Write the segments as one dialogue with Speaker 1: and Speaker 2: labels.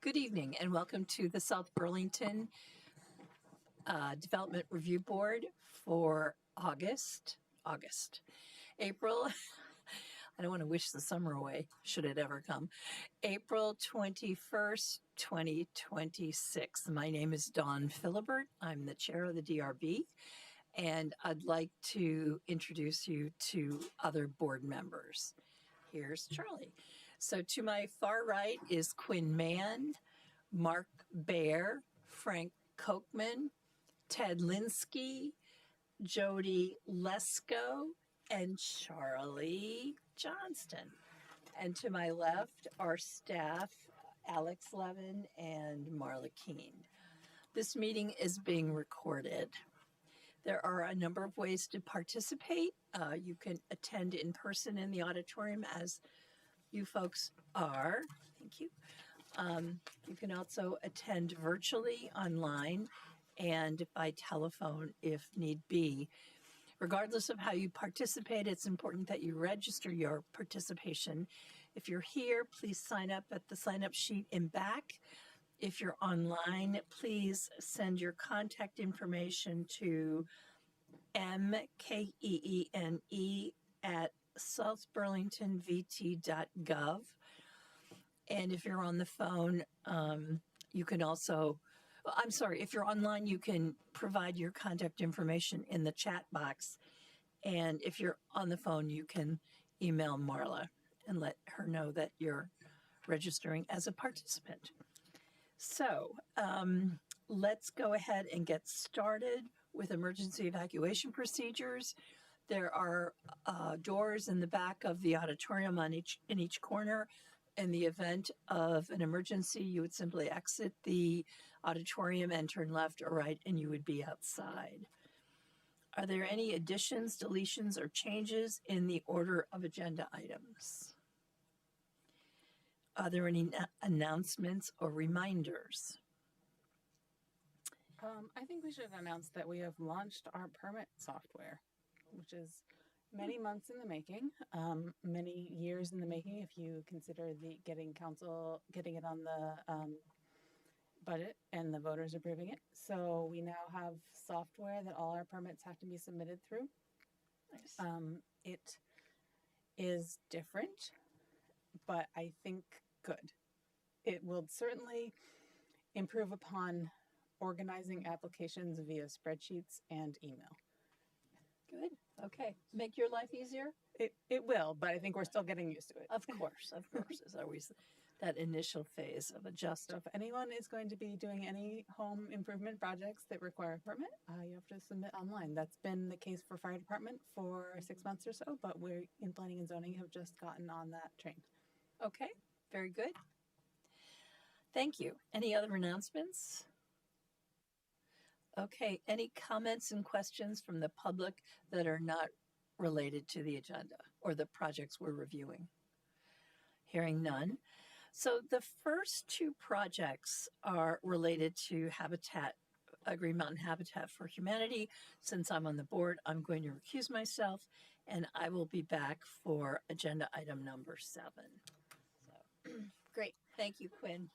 Speaker 1: Good evening and welcome to the South Burlington Development Review Board for April. I don't want to wish the summer away, should it ever come. April 21st, 2026. My name is Dawn Philibert. I'm the chair of the DRB, and I'd like to introduce you to other board members. Here's Charlie. So to my far right is Quinn Mann, Mark Baer, Frank Kochman, Ted Linsky, Jody Lesko, and Charlie Johnston. And to my left are staff Alex Levin and Marla Keene. This meeting is being recorded. There are a number of ways to participate. You can attend in person in the auditorium, as you folks are. Thank you. You can also attend virtually online and by telephone if need be. Regardless of how you participate, it's important that you register your participation. If you're here, please sign up at the sign-up sheet in back. If you're online, please send your contact information to mkeene@southburlingtonvt.gov. And if you're on the phone, you can also, if you're online, you can provide your contact information in the chat box. And if you're on the phone, you can email Marla and let her know that you're registering as a participant. So let's go ahead and get started with emergency evacuation procedures. There are doors in the back of the auditorium in each corner. In the event of an emergency, you would simply exit the auditorium and turn left or right, and you would be outside. Are there any additions, deletions, or changes in the order of agenda items? Are there any announcements or reminders?
Speaker 2: I think we should announce that we have launched our permit software, which is many months in the making, many years in the making if you consider getting it on the budget and the voters approving it. So we now have software that all our permits have to be submitted through.
Speaker 1: Nice.
Speaker 2: It is different, but I think good. It will certainly improve upon organizing applications via spreadsheets and email.
Speaker 1: Good. Okay. Make your life easier?
Speaker 2: It will, but I think we're still getting used to it.
Speaker 1: Of course. There's always that initial phase of adjusting.
Speaker 2: So if anyone is going to be doing any home improvement projects that require a permit, you have to submit online. That's been the case for fire department for 6 months or so, but we're in planning and zoning have just gotten on that train.
Speaker 1: Okay. Very good. Thank you. Any other announcements? Okay, any comments and questions from the public that are not related to the agenda or the projects we're reviewing? Hearing none. So the first two projects are related to Green Mountain Habitat for Humanity. Since I'm on the board, I'm going to recuse myself, and I will be back for agenda item number 7. So,
Speaker 3: Great.
Speaker 1: Thank you, Quinn.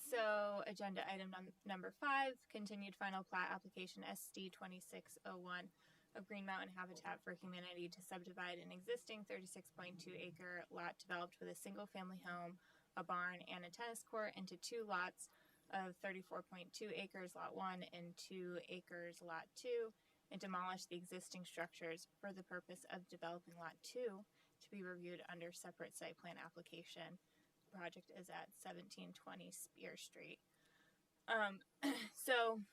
Speaker 3: So agenda item number 5, continued final plat application SD 2601 of Green Mountain Habitat for Humanity to subdivide an existing 36.2 acre lot developed with a single family home, a barn, and a tennis court into 2 lots of 34.2 acres lot 1 and 2 acres lot 2, and demolish the existing structures for the purpose of developing lot 2 to be reviewed under separate site plan application. Project is at 1720 Spear Street. So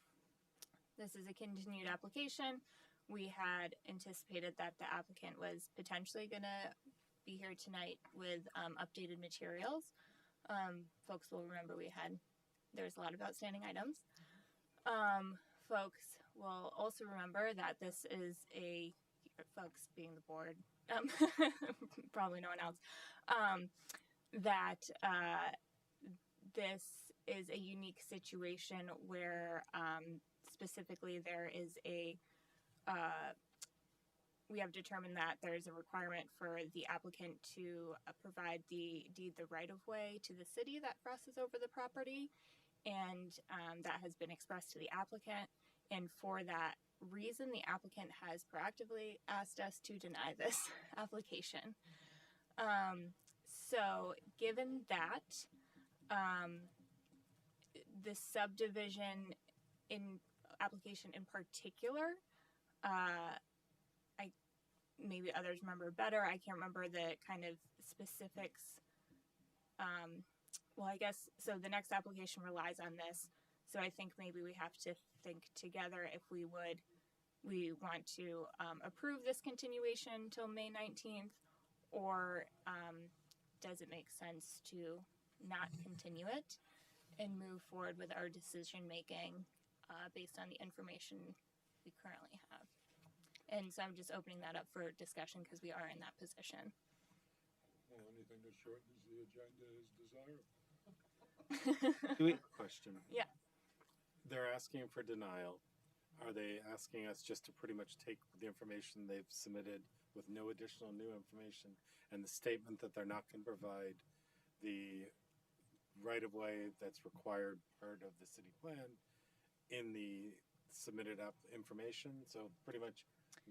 Speaker 3: this is a continued application. We had anticipated that the applicant was potentially going to be here tonight with updated materials. Folks will remember there was a lot of outstanding items. Folks will also remember that this is folks being the board, probably no one else, that this is a unique situation where specifically there is a we have determined that there's a requirement for the applicant to provide the deed the right of way to the city that crosses over the property, and that has been expressed to the applicant. And for that reason, the applicant has proactively asked us to deny this application. So given that, the subdivision in application in particular, I maybe others remember better. I can't remember the kind of specifics. Well, I guess so. The next application relies on this, so I think maybe we have to think together if we want to approve this continuation till May 19th, or does it make sense to not continue it and move forward with our decision making based on the information we currently have. And so I'm just opening that up for discussion because we are in that position.
Speaker 4: Well, anything that shortens the agenda is desirable.
Speaker 5: Do we question?
Speaker 3: Yeah.
Speaker 5: They're asking for denial. Are they asking us just to pretty much take the information they've submitted with no additional new information and the statement that they're not going to provide the right-of-way that's required part of the city plan in the submitted up information? So pretty much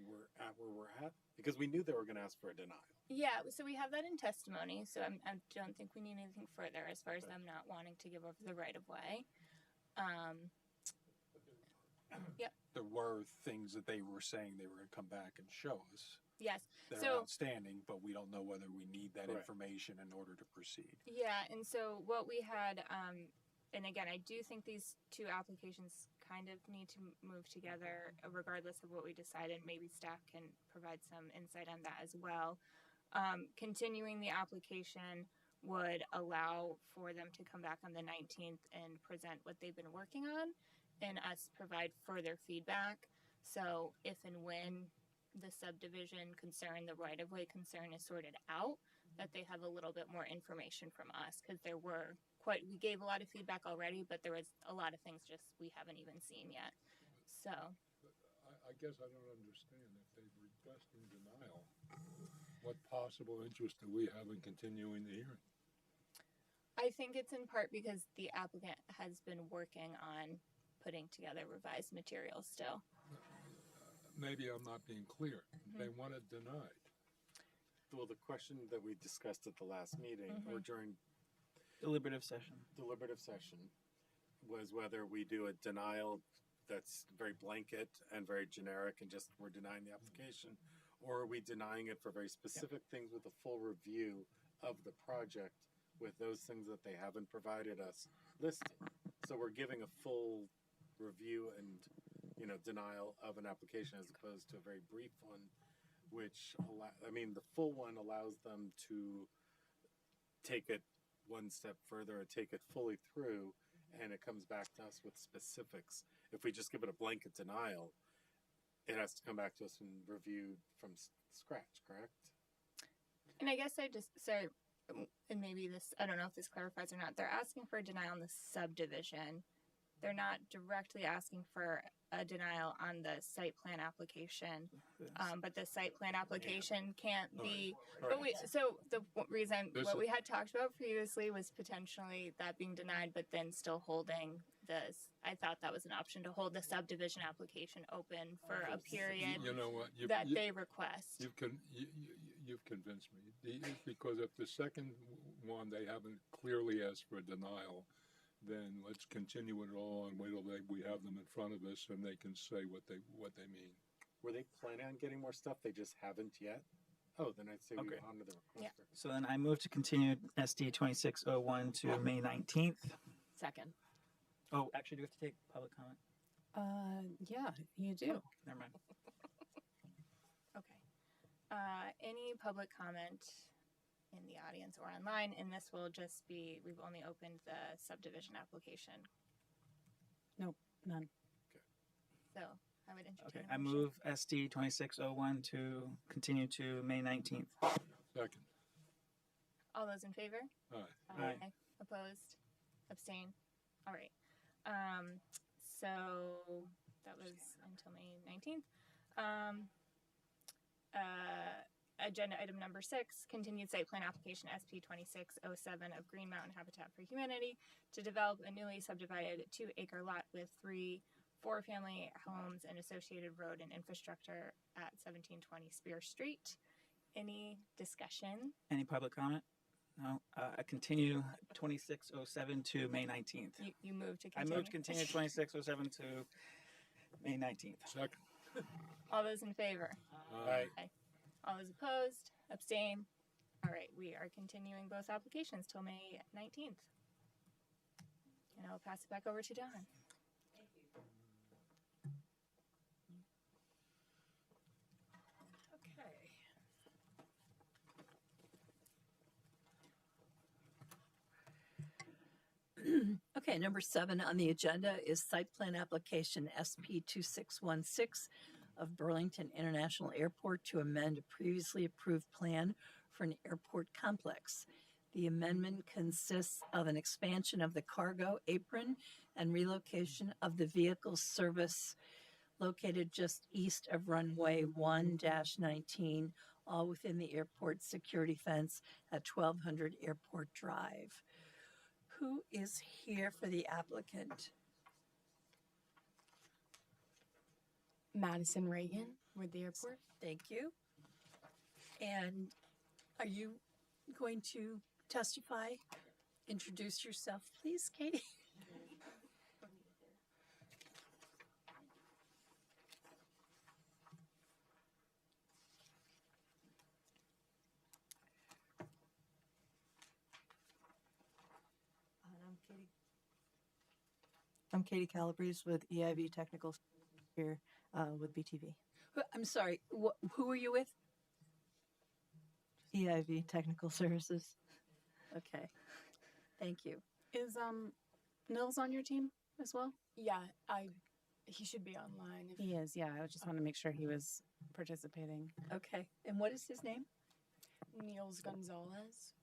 Speaker 5: we're at where we're at because we knew they were going to ask for a denial.
Speaker 3: Yeah, so we have that in testimony, so I don't think we need anything further as far as them not wanting to give over the right of way.
Speaker 6: There were things that they were saying they were going to come back and show us
Speaker 3: Yes.
Speaker 6: that
Speaker 3: So-
Speaker 6: are outstanding, but we don't know whether we need that
Speaker 5: Correct.
Speaker 6: information in order to proceed.
Speaker 3: Yeah, and so what we had, and again, I do think these two applications kind of need to move together regardless of what we decided. Maybe staff can provide some insight on that as well. Continuing the application would allow for them to come back on the 19th and present what they've been working on and us provide further feedback. So if and when the subdivision concern, the right-of-way concern is sorted out, that they have a little bit more information from us, because we gave a lot of feedback already, but there was a lot of things just we haven't even seen yet. So,
Speaker 4: I guess I don't understand if they're requesting denial. What possible interest do we have in continuing the hearing?
Speaker 3: I think it's in part because the applicant has been working on putting together revised materials still.
Speaker 4: Maybe I'm not being clear. They want it denied.
Speaker 5: Well, the question that we discussed at the last meeting or during
Speaker 7: deliberative session.
Speaker 5: deliberative session was whether we do a denial that's very blanket and very generic and just we're denying the application, or are we denying it for very specific things with a full review of the project with those things that they haven't provided us listed. So we're giving a full review and denial of an application as opposed to a very brief one, which the full one allows them to take it one step further and take it fully through, and it comes back to us with specifics. If we just give it a blanket denial, it has to come back to us and reviewed from scratch, correct?
Speaker 3: And I guess and maybe this, I don't know if this clarifies or not, they're asking for a denial on the subdivision. They're not directly asking for a denial on the site plan application. But the site plan application can't be, but so the reason, what we had talked about previously was potentially that being denied, but then still holding this. I thought that was an option, to hold the subdivision application open for a period
Speaker 4: You know what?
Speaker 3: that they request.
Speaker 4: You've convinced me. Because if the second one they haven't clearly asked for a denial, then let's continue it all and wait till we have them in front of us and they can say what they mean.
Speaker 5: Were they planning on getting more stuff? They just haven't yet? Oh, then I'd say we
Speaker 7: Okay.
Speaker 5: honor the request.
Speaker 3: Yeah.
Speaker 7: So then I move to continue SD 2601 to May 19th.
Speaker 2: Second.
Speaker 7: Oh, actually, do we have to take public comment?
Speaker 2: Yeah, you do.
Speaker 7: Never mind.
Speaker 3: Okay. Any public comment in the audience or online? And this will just be, we've only opened the subdivision application.
Speaker 2: Nope, none.
Speaker 3: So I would entertain
Speaker 7: Okay,
Speaker 3: a
Speaker 7: I
Speaker 3: motion.
Speaker 7: move SD 2601 to continue to May 19th.
Speaker 4: Second.
Speaker 3: All those in favor?
Speaker 4: Aye.
Speaker 7: Aye.
Speaker 3: Opposed? Abstain? All right. So that was until May 19th. agenda item number 6, continued site plan application SP 2607 of Green Mountain Habitat for Humanity to develop a newly subdivided 2-acre lot with 3 4-family homes and associated road and infrastructure at 1720 Spear Street. Any discussion?
Speaker 7: Any public comment? No. I continue 2607 to May 19th.
Speaker 3: You moved to
Speaker 7: I
Speaker 3: continue?
Speaker 7: moved continue 2607 to May 19th.
Speaker 4: Second.
Speaker 3: All those in favor?
Speaker 5: Aye.
Speaker 3: All those opposed? Abstain? All right, we are continuing both applications till May 19th. And I'll pass it back over to Don.
Speaker 1: Okay. Okay, number 7 on the agenda is site plan application SP 2616 of Burlington International Airport to amend a previously approved plan for an airport complex. The amendment consists of an expansion of the cargo apron and relocation of the vehicle service located just east of runway 1-19, all within the airport security fence at 1200 Airport Drive. Who is here for the applicant?
Speaker 8: Madison Reagan with the airport.
Speaker 1: Thank you. And are you going to testify? Introduce yourself, please, Katie.
Speaker 9: I'm Katie Calabrese with EIV Technical Services here with BTV.
Speaker 1: I'm sorry, who are you with?
Speaker 9: EIV Technical Services.
Speaker 1: Okay, thank you.
Speaker 2: Is Nils on your team as well?
Speaker 8: Yeah, he should be online.
Speaker 2: He is. Yeah, I just want to make sure he was participating.
Speaker 1: Okay, and what is his name?
Speaker 8: Niels Gonzalez.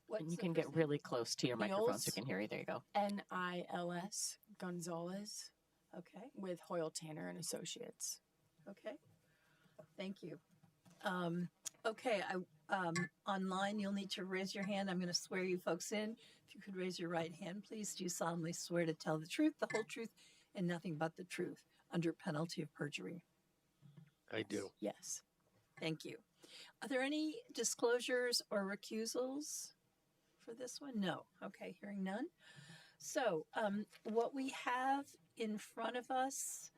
Speaker 1: What's
Speaker 9: And you
Speaker 1: the
Speaker 9: can
Speaker 1: first
Speaker 9: get
Speaker 1: name?
Speaker 9: really close to your microphone
Speaker 2: Niels?
Speaker 9: so you can hear you. There you go.
Speaker 8: Nils Gonzalez
Speaker 1: Okay,
Speaker 8: with Hoyle Tanner and Associates.
Speaker 1: okay, thank you. Okay, online, you'll need to raise your hand. I'm going to swear you folks in. If you could raise your right hand, please. Do you solemnly swear to tell the truth, the whole truth, and nothing but the truth under penalty of perjury?
Speaker 10: I do.
Speaker 8: Yes.
Speaker 1: Thank you. Are there any disclosures or recusals for this one? No. Okay, hearing none. So, what we have in front of us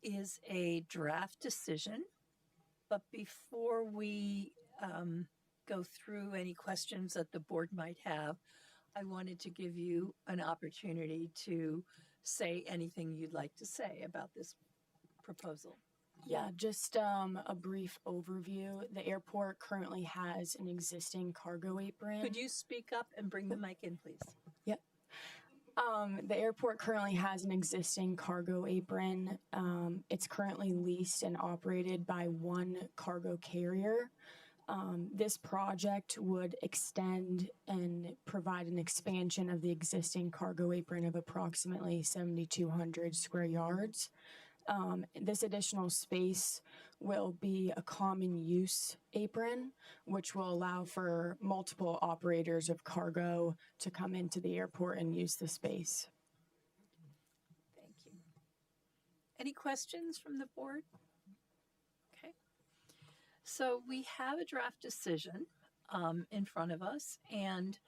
Speaker 1: is a draft decision. But before we go through any questions that the board might have, I wanted to give you an opportunity to say anything you'd like to say about this proposal.
Speaker 8: Yeah, just a brief overview. The airport currently has an existing cargo apron.
Speaker 1: Could you speak up and bring the mic in, please?
Speaker 8: The airport currently has an existing cargo apron. It's currently leased and operated by one cargo carrier. This project would extend and provide an expansion of the existing cargo apron of approximately 7,200 square yards. This additional space will be a common use apron, which will allow for multiple operators of cargo to come into the airport and use the space.
Speaker 1: Thank you. Any questions from the board? Okay. So we have a draft decision in front of us, and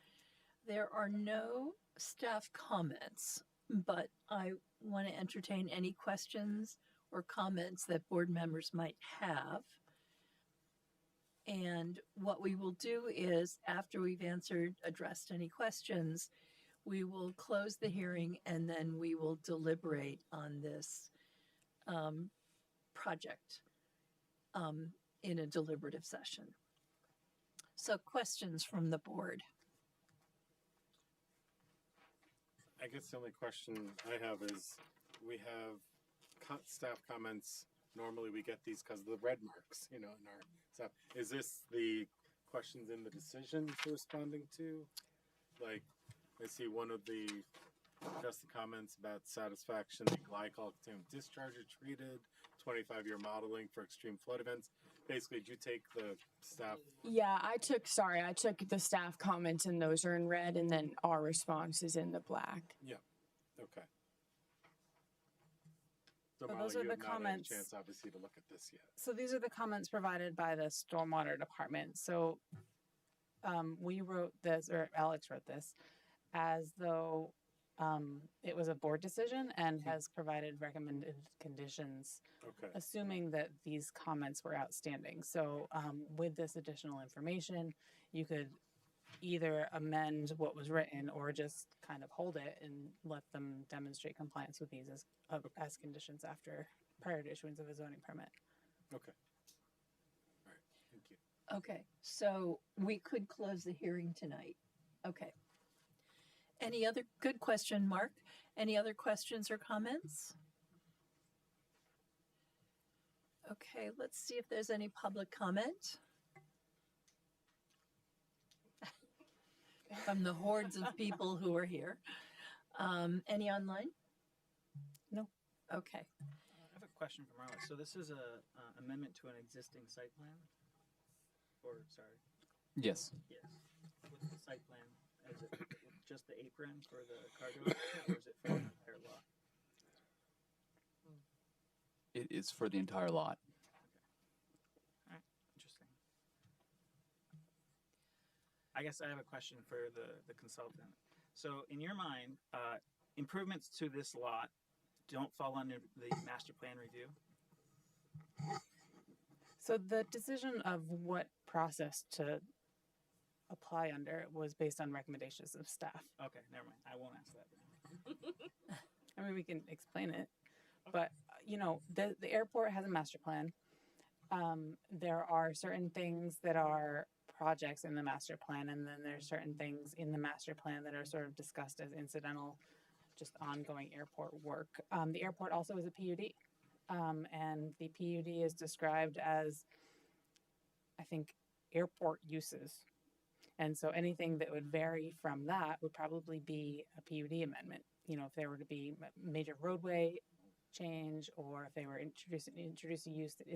Speaker 1: there are no staff comments, but I want to entertain any questions or comments that board members might have. And what we will do is, after we've addressed any questions, we will close the hearing and then we will deliberate on this project in a deliberative session. So, questions from the board?
Speaker 5: I guess the only question I have is, we have staff comments. Normally we get these because of the red marks, in our stuff. Is this the questions in the decision you're responding to? Like, I see one of the comments about satisfaction, the glycol containment discharge are treated, 25-year modeling for extreme flood events. basically, did you take the staff?
Speaker 8: Yeah, I took the staff comments and those are in red and then our response is in the black.
Speaker 5: Okay. So
Speaker 2: So
Speaker 5: Molly,
Speaker 2: those are
Speaker 5: you
Speaker 2: the
Speaker 5: have not had a
Speaker 2: comments.
Speaker 5: chance, obviously, to look at this yet.
Speaker 2: So these are the comments provided by the stormwater department. So we wrote this, or Alex wrote this, as though it was a board decision and has provided recommended conditions,
Speaker 5: Okay.
Speaker 2: assuming that these comments were outstanding. So with this additional information, you could either amend what was written or just kind of hold it and let them demonstrate compliance with these as conditions prior to issuance of a zoning permit.
Speaker 5: Okay. All right. Thank you.
Speaker 1: Okay, so we could close the hearing tonight. Okay. Any other, good question, Mark. Any other questions or comments? Okay, let's see if there's any public comment. From the hordes of people who are here. Any online?
Speaker 2: No.
Speaker 1: Okay.
Speaker 7: I have a question for Marla. So this is a amendment to an existing site plan? Or, sorry,
Speaker 11: Yes.
Speaker 7: yes. What's the site plan? Is it just the apron for the cargo, or is it for the entire lot?
Speaker 11: It is for the entire lot.
Speaker 7: All right, interesting. I guess I have a question for the consultant. So in your mind, improvements to this lot don't fall under the master plan review?
Speaker 2: So the decision of what process to apply under was based on recommendations of staff.
Speaker 7: Okay, never mind. I won't ask that.
Speaker 2: I mean, we can explain it, but you know, the airport has a master plan. There are certain things that are projects in the master plan, and then there's certain things in the master plan that are sort of discussed as incidental, just ongoing airport work. The airport also is a PUD, and the PUD is described as, I think, airport uses. And so anything that would vary from that would probably be a PUD amendment. You know, if there were to be major roadway change, or if they were introduce a use that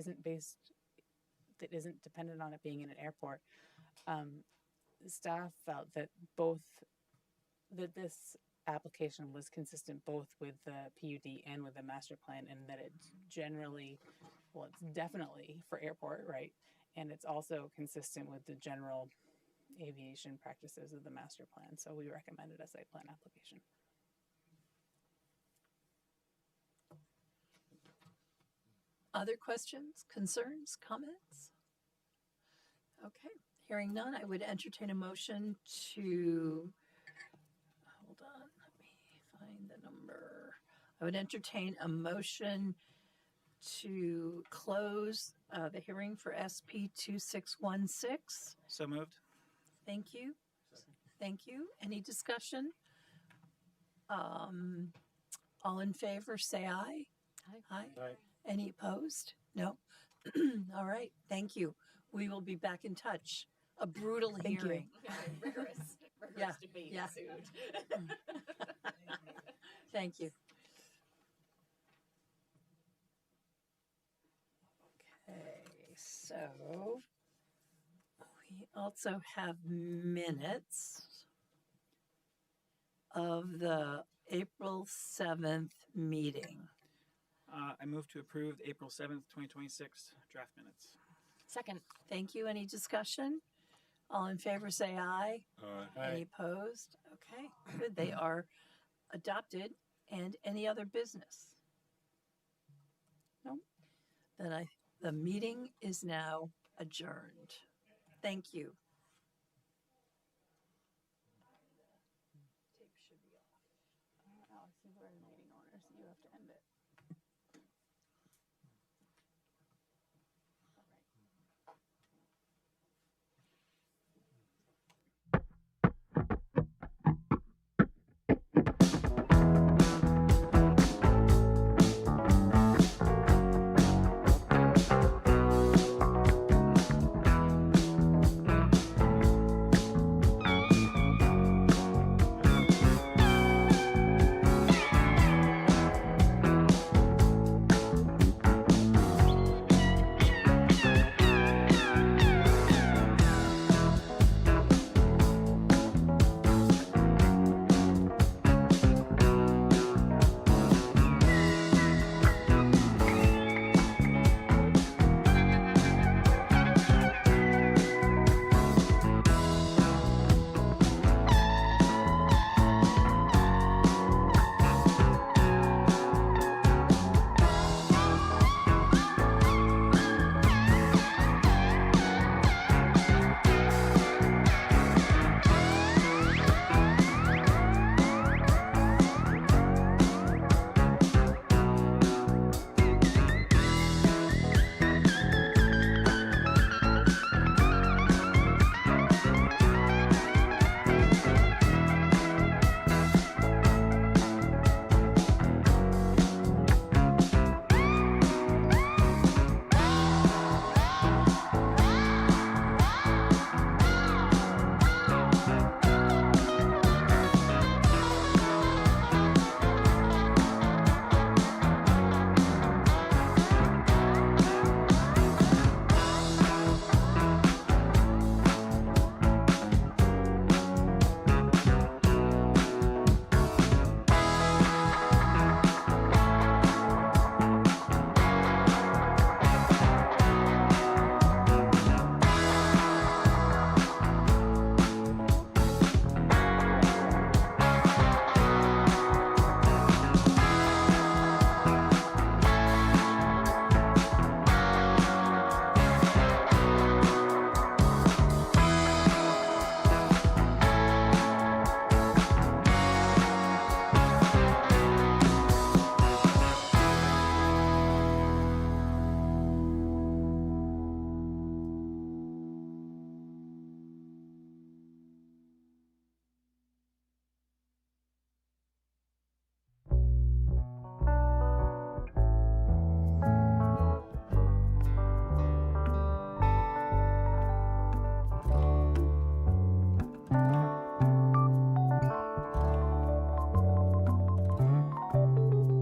Speaker 2: isn't dependent on it being in an airport. Staff felt that this application was consistent both with the PUD and with the master plan, and that it's definitely for airport, right? And it's also consistent with the general aviation practices of the master plan. So we recommended a site plan application.
Speaker 1: Other questions, concerns, comments? Okay, hearing none, I would entertain a motion to, hold on, let me find the number. I would entertain a motion to close the hearing for SP 2616.
Speaker 7: So moved?
Speaker 1: Thank you. Thank you. Any discussion? All in favor, say aye. Aye.
Speaker 5: Aye.
Speaker 1: Any opposed? No? All right, thank you. We will be back in touch. A brutal
Speaker 8: Thank you.
Speaker 1: hearing.
Speaker 3: rigorous
Speaker 1: Yeah,
Speaker 3: debate
Speaker 1: yeah.
Speaker 3: ensued.
Speaker 1: Thank you. Okay, so we also have minutes of the April 7th meeting.
Speaker 7: I move to approve the April 7th, 2026 draft minutes.
Speaker 8: Second.
Speaker 1: Thank you. Any discussion? All in favor, say aye. Any opposed? Okay, good. They are adopted. And any other business? No? Then the meeting is now adjourned. Thank you.
Speaker 2: Alex, you are the meeting owner, so you have to end it.